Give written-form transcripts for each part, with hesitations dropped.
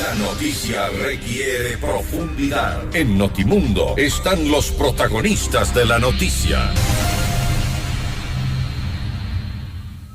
La noticia requiere profundidad. En Notimundo están los protagonistas de la noticia.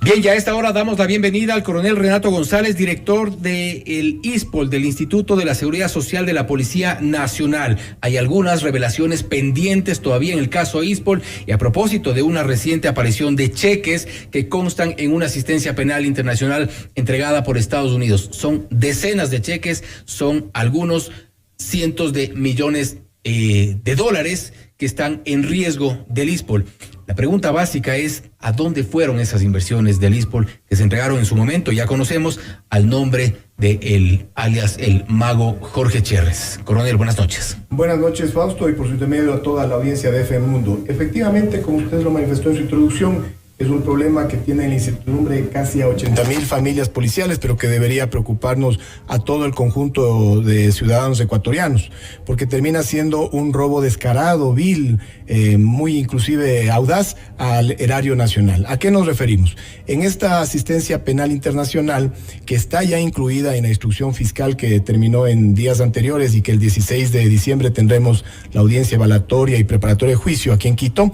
Bien, ya a esta hora damos la bienvenida al coronel Renato González, director del ISPOL, del Instituto de la Seguridad Social de la Policía Nacional. Hay algunas revelaciones pendientes todavía en el caso ISPOL y a propósito de una reciente aparición de cheques que constan en una asistencia penal internacional entregada por Estados Unidos. Son decenas de cheques, son algunos cientos de millones de dólares que están en riesgo del ISPOL. La pregunta básica es, ¿a dónde fueron esas inversiones del ISPOL que se entregaron en su momento? Ya conocemos al nombre de el alias el mago Jorge Cherres. Coronel, buenas noches. Buenas noches, Fausto, y por su intermedio a toda la audiencia de FM Mundo. Efectivamente, como usted lo manifestó en su introducción, es un problema que tiene la incertidumbre casi a 80,000 familias policiales, pero que debería preocuparnos a todo el conjunto de ciudadanos ecuatorianos, porque termina siendo un robo descarado, vil, muy inclusive audaz al erario nacional. ¿A qué nos referimos? En esta asistencia penal internacional, que está ya incluida en la instrucción fiscal que terminó en días anteriores y que el 16 de diciembre tendremos la audiencia evaluatoria y preparatoria de juicio aquí en Quito,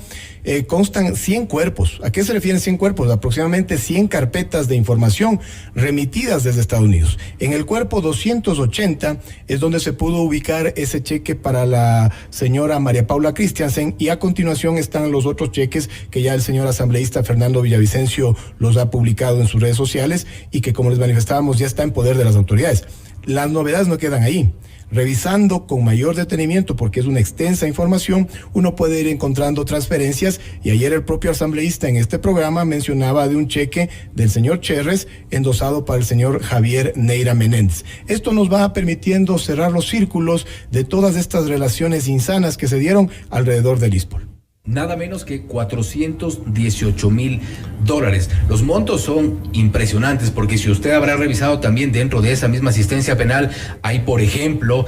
constan 100 cuerpos. ¿A qué se refieren 100 cuerpos? Aproximadamente 100 carpetas de información remitidas desde Estados Unidos. En el cuerpo 280 es donde se pudo ubicar ese cheque para la señora María Paula Christiansen, y a continuación están los otros cheques que ya el señor asambleísta Fernando Villavicencio los ha publicado en sus redes sociales y que, como les manifestábamos, ya está en poder de las autoridades. Las novedades no quedan ahí. Revisando con mayor detenimiento, porque es una extensa información, uno puede ir encontrando transferencias, y ayer el propio asambleísta en este programa mencionaba de un cheque del señor Cherres endosado para el señor Javier Neira Menéndez. Esto nos va permitiendo cerrar los círculos de todas estas relaciones insanas que se dieron alrededor del ISPOL. Nada menos que $418,000. Los montos son impresionantes, porque si usted habrá revisado también dentro de esa misma asistencia penal, hay, por ejemplo,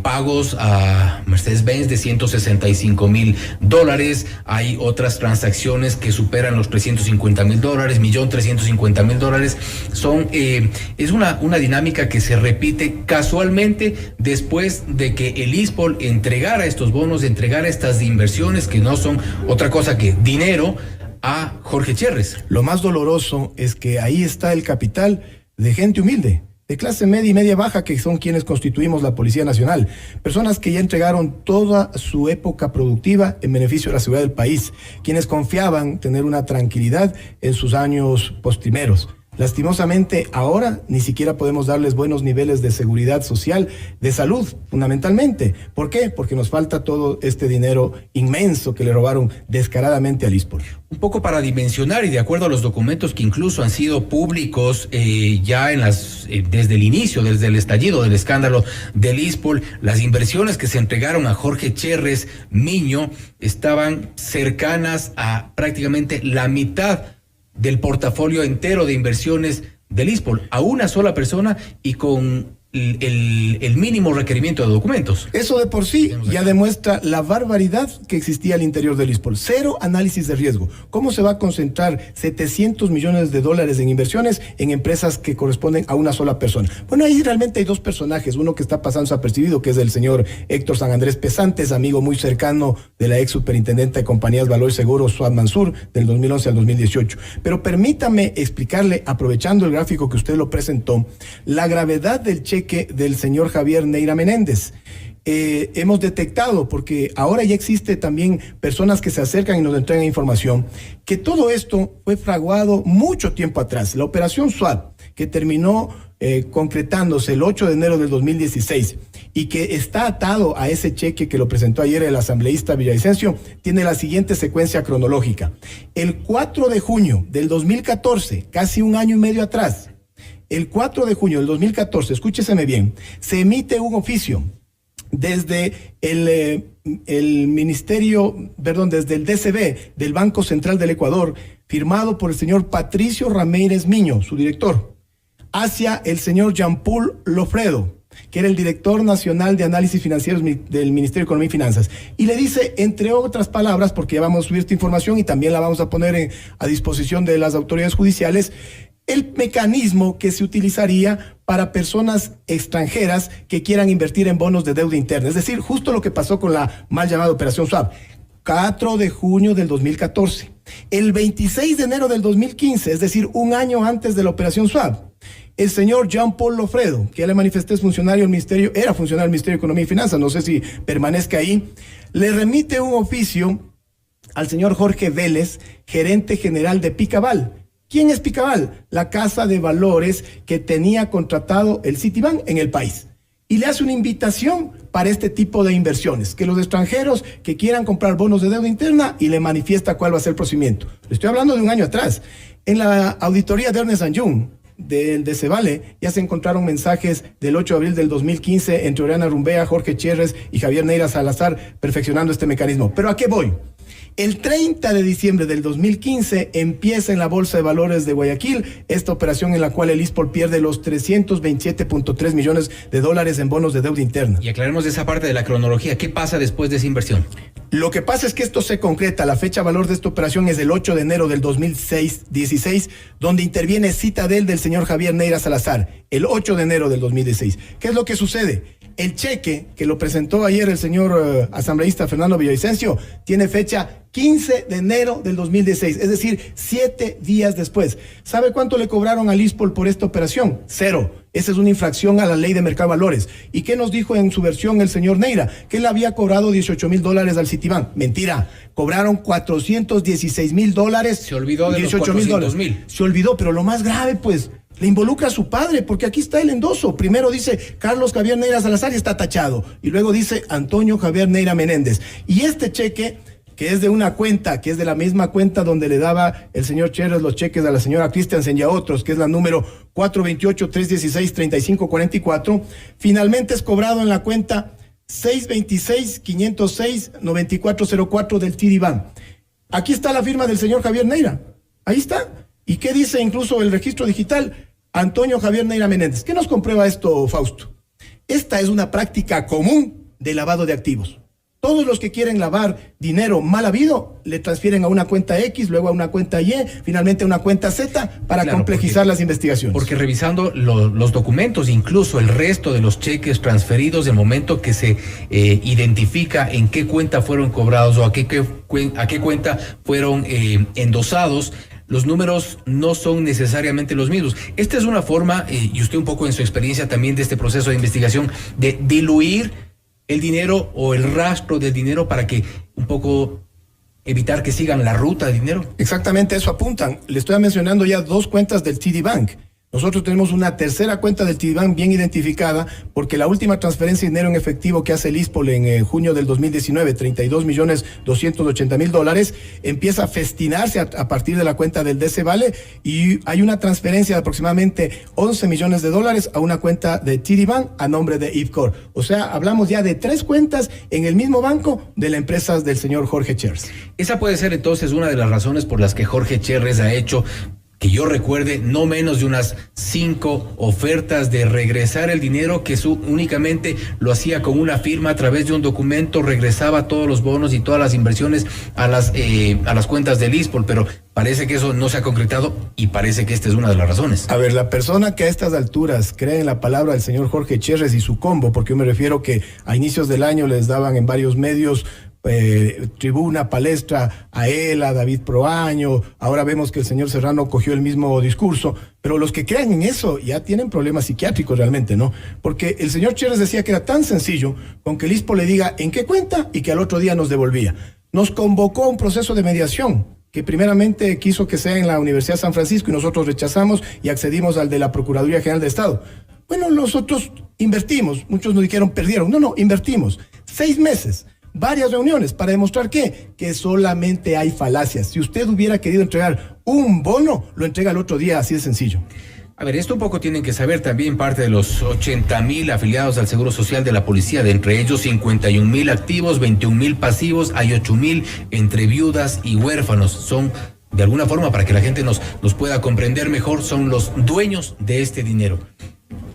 pagos a Mercedes-Benz de $165,000, hay otras transacciones que superan los $350,000, $1.350,000. Es una dinámica que se repite casualmente después de que el ISPOL entregara estos bonos, entregara estas inversiones que no son otra cosa que dinero a Jorge Cherres. Lo más doloroso es que ahí está el capital de gente humilde, de clase media y media baja, que son quienes constituimos la Policía Nacional. Personas que ya entregaron toda su época productiva en beneficio de la seguridad del país, quienes confiaban tener una tranquilidad en sus años postrimeros. Lastimosamente, ahora ni siquiera podemos darles buenos niveles de seguridad social, de salud, fundamentalmente. ¿Por qué? Porque nos falta todo este dinero inmenso que le robaron descaradamente al ISPOL. Un poco para dimensionar, y de acuerdo a los documentos que incluso han sido públicos ya desde el inicio, desde el estallido del escándalo del ISPOL, las inversiones que se entregaron a Jorge Cherres Miño estaban cercanas a prácticamente la mitad del portafolio entero de inversiones del ISPOL, a una sola persona y con el mínimo requerimiento de documentos. Eso de por sí ya demuestra la barbaridad que existía al interior del ISPOL. Cero análisis de riesgo. ¿Cómo se va a concentrar $700 millones en inversiones en empresas que corresponden a una sola persona? Bueno, ahí realmente hay dos personajes. Uno que está pasando desapercibido, que es el señor Héctor San Andrés Pesantes, amigo muy cercano de la ex superintendente de compañías Valor y Seguros, Suad Mansur, del 2011 al 2018. Pero permítame explicarle, aprovechando el gráfico que usted lo presentó, la gravedad del cheque del señor Javier Neira Menéndez. Hemos detectado, porque ahora ya existe también personas que se acercan y nos entregan información, que todo esto fue fraguado mucho tiempo atrás. La operación SWAT, que terminó concretándose el 8 de enero del 2016 y que está atado a ese cheque que lo presentó ayer el asambleísta Villavicencio, tiene la siguiente secuencia cronológica. El 4 de junio del 2014, casi un año y medio atrás, el 4 de junio del 2014, escúcheseme bien, se emite un oficio desde el ministerio, perdón, desde el DCB del Banco Central del Ecuador, firmado por el señor Patricio Ramírez Miño, su director, hacia el señor Jean-Paul Lofredo, que era el director nacional de análisis financieros del Ministerio de Economía y Finanzas, y le dice, entre otras palabras, porque ya vamos a subir esta información y también la vamos a poner a disposición de las autoridades judiciales, el mecanismo que se utilizaría para personas extranjeras que quieran invertir en bonos de deuda interna. Es decir, justo lo que pasó con la mal llamada Operación Swap. 4 de junio del 2014. El 26 de enero del 2015, es decir, un año antes de la Operación Swap, el señor Jean-Paul Lofredo, que ya le manifesté es funcionario del Ministerio, era funcionario del Ministerio de Economía y Finanzas, no sé si permanezca ahí, le remite un oficio al señor Jorge Vélez, gerente general de Picaval. ¿Quién es Picaval? La casa de valores que tenía contratado el Citibank en el país. Y le hace una invitación para este tipo de inversiones, que los extranjeros que quieran comprar bonos de deuda interna, y le manifiesta cuál va a ser el procedimiento. Le estoy hablando de un año atrás. En la auditoría de Ernst & Young, del Decevale, ya se encontraron mensajes del 8 de abril del 2015 entre Oriana Rumbea, Jorge Cherres y Javier Neira Salazar perfeccionando este mecanismo. ¿Pero a qué voy? El 30 de diciembre del 2015 empieza en la Bolsa de Valores de Guayaquil esta operación en la cual el ISPOL pierde los 327.3 millones de dólares en bonos de deuda interna. Y aclaremos esa parte de la cronología. ¿Qué pasa después de esa inversión? Lo que pasa es que esto se concreta. La fecha valor de esta operación es el 8 de enero del 2016, donde interviene Citadel del señor Javier Neira Salazar, el 8 de enero del 2016. ¿Qué es lo que sucede? El cheque que lo presentó ayer el señor asambleísta Fernando Villavicencio tiene fecha 15 de enero del 2016, es decir, 7 días después. ¿Sabe cuánto le cobraron al ISPOL por esta operación? 0. Esa es una infracción a la ley de mercado de valores. ¿Y qué nos dijo en su versión el señor Neira? Que él había cobrado $18,000 al Citibank. Mentira, cobraron $416,000. Se olvidó de los $400,000. Se olvidó, pero lo más grave, pues, le involucra a su padre, porque aquí está el endoso. Primero dice Carlos Javier Neira Salazar y está tachado. Y luego dice Antonio Javier Neira Menéndez. Y este cheque, que es de una cuenta, que es de la misma cuenta donde le daba el señor Cherres los cheques a la señora Christiansen y a otros, que es la número 428-316-3544, finalmente es cobrado en la cuenta 626-506-9404 del Citibank. Aquí está la firma del señor Javier Neira. Ahí está. ¿Y qué dice incluso el registro digital? Antonio Javier Neira Menéndez. ¿Qué nos comprueba esto, Fausto? Esta es una práctica común de lavado de activos. Todos los que quieren lavar dinero mal habido le transfieren a una cuenta X, luego a una cuenta Y, finalmente a una cuenta Z para complejizar las investigaciones. Porque revisando los documentos, incluso el resto de los cheques transferidos, el momento que se identifica en qué cuenta fueron cobrados o a qué cuenta fueron endosados, los números no son necesariamente los mismos. Esta es una forma, y usted un poco en su experiencia también de este proceso de investigación, de diluir el dinero o el rastro del dinero para que un poco evitar que sigan la ruta de dinero. Exactamente eso apuntan. Le estoy mencionando ya 2 cuentas del TD Bank. Nosotros tenemos una tercera cuenta del TD Bank bien identificada, porque la última transferencia de dinero en efectivo que hace el ISPOL en junio del 2019, $32,280,000, empieza a festinarse a partir de la cuenta del Decevale, y hay una transferencia de aproximadamente $11 millones a una cuenta de TD Bank a nombre de IPCOR. O sea, hablamos ya de 3 cuentas en el mismo banco de la empresa del señor Jorge Cherres. Esa puede ser entonces una de las razones por las que Jorge Cherres ha hecho, que yo recuerde, no menos de unas 5 ofertas de regresar el dinero, que únicamente lo hacía con una firma a través de un documento, regresaba todos los bonos y todas las inversiones a las cuentas del ISPOL, pero parece que eso no se ha concretado y parece que esta es una de las razones. A ver, la persona que a estas alturas cree en la palabra del señor Jorge Cherres y su combo, porque yo me refiero que a inicios del año les daban en varios medios tribuna, palestra a él, a David Proaño, ahora vemos que el señor Serrano cogió el mismo discurso, pero los que crean en eso ya tienen problemas psiquiátricos realmente, ¿no? Porque el señor Cherres decía que era tan sencillo con que el ISPO le diga en qué cuenta y que al otro día nos devolvía. Nos convocó a un proceso de mediación que primeramente quiso que sea en la Universidad de San Francisco y nosotros rechazamos y accedimos al de la Procuraduría General de Estado. Bueno, nosotros invertimos, muchos nos dijeron perdieron, no, invertimos 6 meses. Varias reuniones para demostrar que solamente hay falacias. Si usted hubiera querido entregar un bono, lo entrega el otro día, así de sencillo. A ver, esto un poco tienen que saber también parte de los 80,000 afiliados al Seguro Social de la Policía, de entre ellos 51,000 activos, 21,000 pasivos, hay 8,000 entre viudas y huérfanos. Son, de alguna forma, para que la gente nos pueda comprender mejor, son los dueños de este dinero.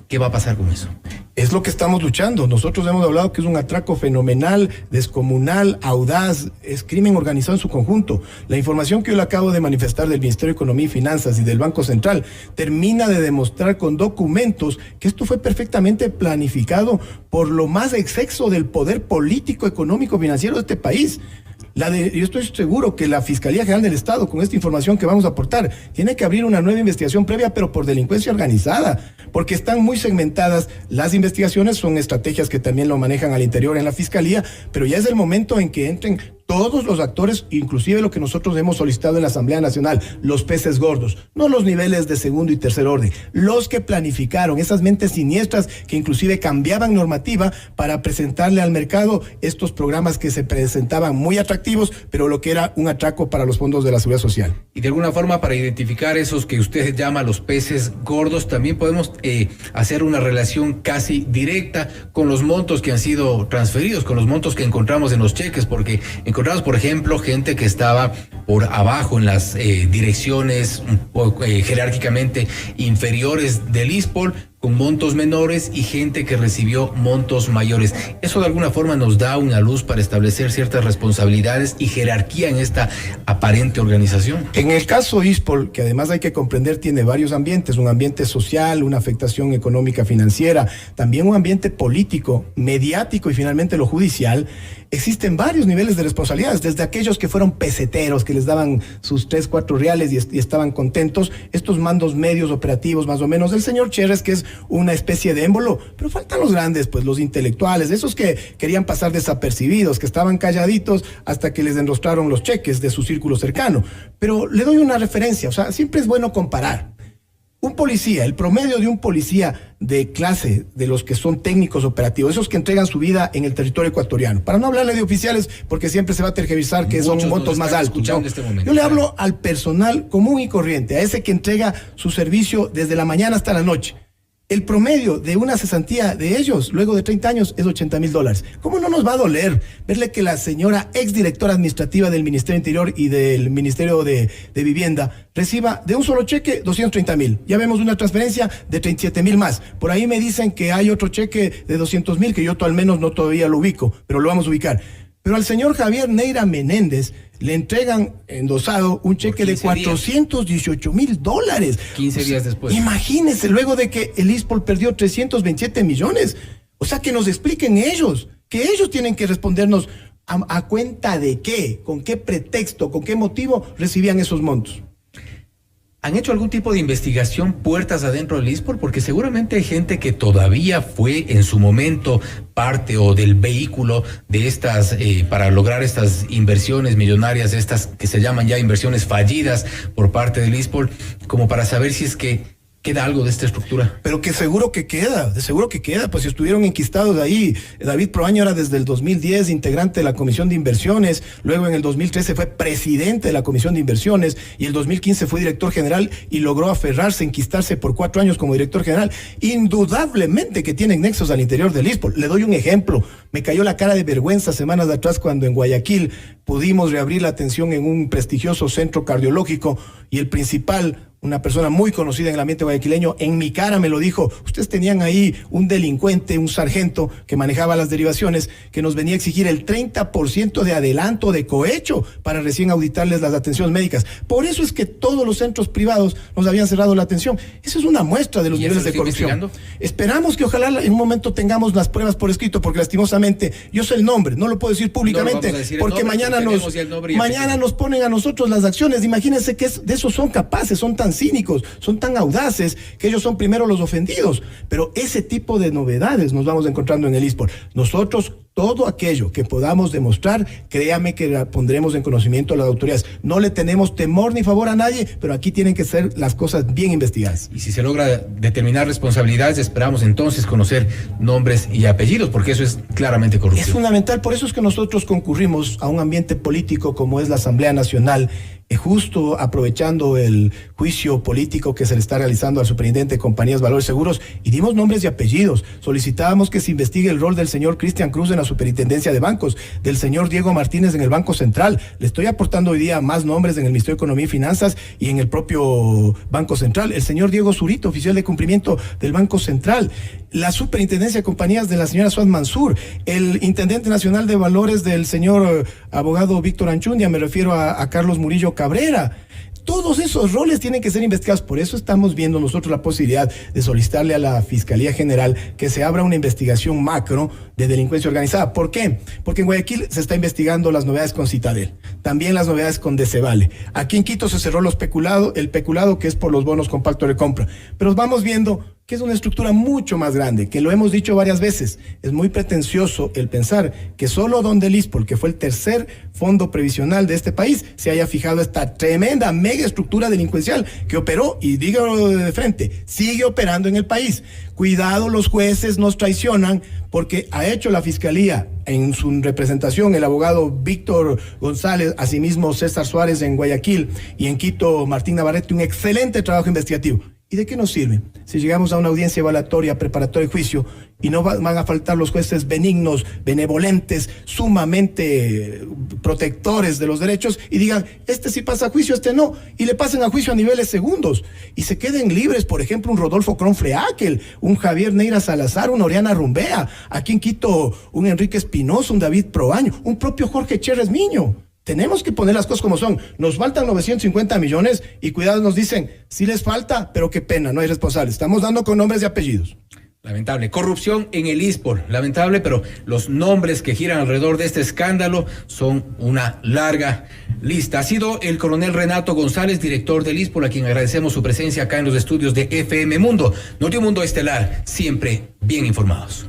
¿Qué va a pasar con eso? Es lo que estamos luchando. Nosotros hemos hablado que es un atraco fenomenal, descomunal, audaz, es crimen organizado en su conjunto. La información que yo le acabo de manifestar del Ministerio de Economía y Finanzas y del Banco Central termina de demostrar con documentos que esto fue perfectamente planificado por lo más exceso del poder político, económico, financiero de este país. Yo estoy seguro que la Fiscalía General del Estado, con esta información que vamos a aportar, tiene que abrir una nueva investigación previa, pero por delincuencia organizada, porque están muy segmentadas las investigaciones, son estrategias que también lo manejan al interior en la Fiscalía, pero ya es el momento en que entren todos los actores, inclusive lo que nosotros hemos solicitado en la Asamblea Nacional, los peces gordos, no los niveles de segundo y tercer orden, los que planificaron, esas mentes siniestras que inclusive cambiaban normativa para presentarle al mercado estos programas que se presentaban muy atractivos, pero lo que era un atraco para los fondos de la Seguridad Social. Y de alguna forma, para identificar esos que usted llama los peces gordos, también podemos hacer una relación casi directa con los montos que han sido transferidos, con los montos que encontramos en los cheques, porque encontramos, por ejemplo, gente que estaba por abajo en las direcciones un poco, jerárquicamente inferiores del ISPOL, con montos menores, y gente que recibió montos mayores. Eso de alguna forma nos da una luz para establecer ciertas responsabilidades y jerarquía en esta aparente organización. En el caso ISPOL, que además hay que comprender, tiene varios ambientes, un ambiente social, una afectación económica financiera, también un ambiente político, mediático y finalmente lo judicial. Existen varios niveles de responsabilidades, desde aquellos que fueron peseteros, que les daban sus 3, 4 reales y estaban contentos, estos mandos medios operativos más o menos del señor Cherres, que es una especie de émbolo, pero faltan los grandes, pues los intelectuales, esos que querían pasar desapercibidos, que estaban calladitos hasta que les enrostraron los cheques de su círculo cercano. Pero le doy una referencia, o sea, siempre es bueno comparar. Un policía, el promedio de un policía de clase, de los que son técnicos operativos, esos que entregan su vida en el territorio ecuatoriano, para no hablarle de oficiales, porque siempre se va a tergiversar que son montos más altos, ¿no? Yo le hablo al personal común y corriente, a ese que entrega su servicio desde la mañana hasta la noche. El promedio de una cesantía de ellos, luego de 30 años, es $80,000. ¿Cómo no nos va a doler verle que la señora exdirectora administrativa del Ministerio Interior y del Ministerio de Vivienda reciba de un solo cheque 230,000? Ya vemos una transferencia de 37,000 más. Por ahí me dicen que hay otro cheque de 200,000 que yo al menos no todavía lo ubico, pero lo vamos a ubicar. Pero al señor Javier Neira Menéndez le entregan endosado un cheque de $418,000. 15 días después. Imagínense, luego de que el ISPOL perdió 327 millones. O sea, que nos expliquen ellos, que ellos tienen que respondernos a cuenta de qué, con qué pretexto, con qué motivo recibían esos montos. ¿Han hecho algún tipo de investigación puertas adentro del ISPOL? Porque seguramente hay gente que todavía fue en su momento parte o del vehículo de estas, para lograr estas inversiones millonarias, estas que se llaman ya inversiones fallidas por parte del ISPOL, como para saber si es que queda algo de esta estructura. Pero que seguro que queda, pues si estuvieron enquistados ahí. David Proaño era desde el 2010 integrante de la Comisión de Inversiones, luego en el 2013 fue presidente de la Comisión de Inversiones y el 2015 fue director general y logró aferrarse, enquistarse por 4 años como director general. Indudablemente que tienen nexos al interior del ISPOL. Le doy un ejemplo. Me cayó la cara de vergüenza semanas atrás cuando en Guayaquil pudimos reabrir la atención en un prestigioso centro cardiológico y el principal, una persona muy conocida en el ambiente guayaquileño, en mi cara me lo dijo: ustedes tenían ahí un delincuente, un sargento que manejaba las derivaciones, que nos venía a exigir el 30% de adelanto de cohecho para recién auditarles las atenciones médicas. Por eso es que todos los centros privados nos habían cerrado la atención. Esa es una muestra de los niveles de corrupción. Esperamos que ojalá en un momento tengamos las pruebas por escrito, porque lastimosamente yo sé el nombre, no lo puedo decir públicamente, porque mañana nos ponen a nosotros las acciones. Imagínense que de eso son capaces, son tan cínicos, son tan audaces, que ellos son primero los ofendidos. Pero ese tipo de novedades nos vamos encontrando en el ISPOL. Nosotros, todo aquello que podamos demostrar, créame que la pondremos en conocimiento a las autoridades. No le tenemos temor ni favor a nadie, pero aquí tienen que ser las cosas bien investigadas. Y si se logra determinar responsabilidades, esperamos entonces conocer nombres y apellidos, porque eso es claramente corrupción. Es fundamental, por eso es que nosotros concurrimos a un ambiente político como es la Asamblea Nacional, justo aprovechando el juicio político que se le está realizando al superintendente de Compañías Valores Seguros, y dimos nombres y apellidos. Solicitábamos que se investigue el rol del señor Cristian Cruz en la superintendencia de bancos, del señor Diego Martínez en el Banco Central. Le estoy aportando hoy día más nombres en el Ministerio de Economía y Finanzas y en el propio Banco Central. El señor Diego Zurito, oficial de cumplimiento del Banco Central. La superintendencia de compañías de la señora Suad Mansur. El intendente nacional de valores del señor abogado Víctor Anchundia, me refiero a Carlos Murillo Cabrera. Todos esos roles tienen que ser investigados. Por eso estamos viendo nosotros la posibilidad de solicitarle a la Fiscalía General que se abra una investigación macro de delincuencia organizada. ¿Por qué? Porque en Guayaquil se está investigando las novedades con Citadel, también las novedades con Decebale. Aquí en Quito se cerró el peculado que es por los bonos con pacto de compra. Pero vamos viendo que es una estructura mucho más grande, que lo hemos dicho varias veces. Es muy pretencioso el pensar que solo donde el ISPOL, que fue el tercer fondo previsional de este país, se haya fijado esta tremenda mega estructura delincuencial que operó, y dígalo de frente, sigue operando en el país. Cuidado, los jueces nos traicionan, porque ha hecho la Fiscalía en su representación el abogado Víctor González, asimismo César Suárez en Guayaquil y en Quito Martín Navarrete, un excelente trabajo investigativo. ¿Y de qué nos sirve si llegamos a una audiencia evaluatoria, preparatoria de juicio, y no van a faltar los jueces benignos, benevolentes, sumamente protectores de los derechos, y digan, este sí pasa a juicio, este no, y le pasen a juicio a niveles segundos, y se queden libres, por ejemplo, un Rodolfo Cronfreakel, un Javier Neira Salazar, un Oriana Rumbea, aquí en Quito, un Enrique Espinosa, un David Proaño, un propio Jorge Cherres Miño? Tenemos que poner las cosas como son. Nos faltan 950 millones y cuidado, nos dicen, sí les falta, pero qué pena, no hay responsables. Estamos dando con nombres y apellidos. Lamentable. Corrupción en el ISPOL. Lamentable, pero los nombres que giran alrededor de este escándalo son una larga lista. Ha sido el coronel Renato González, director del ISPOL, a quien agradecemos su presencia acá en los estudios de FM Mundo. Notimundo Estelar, siempre bien informados.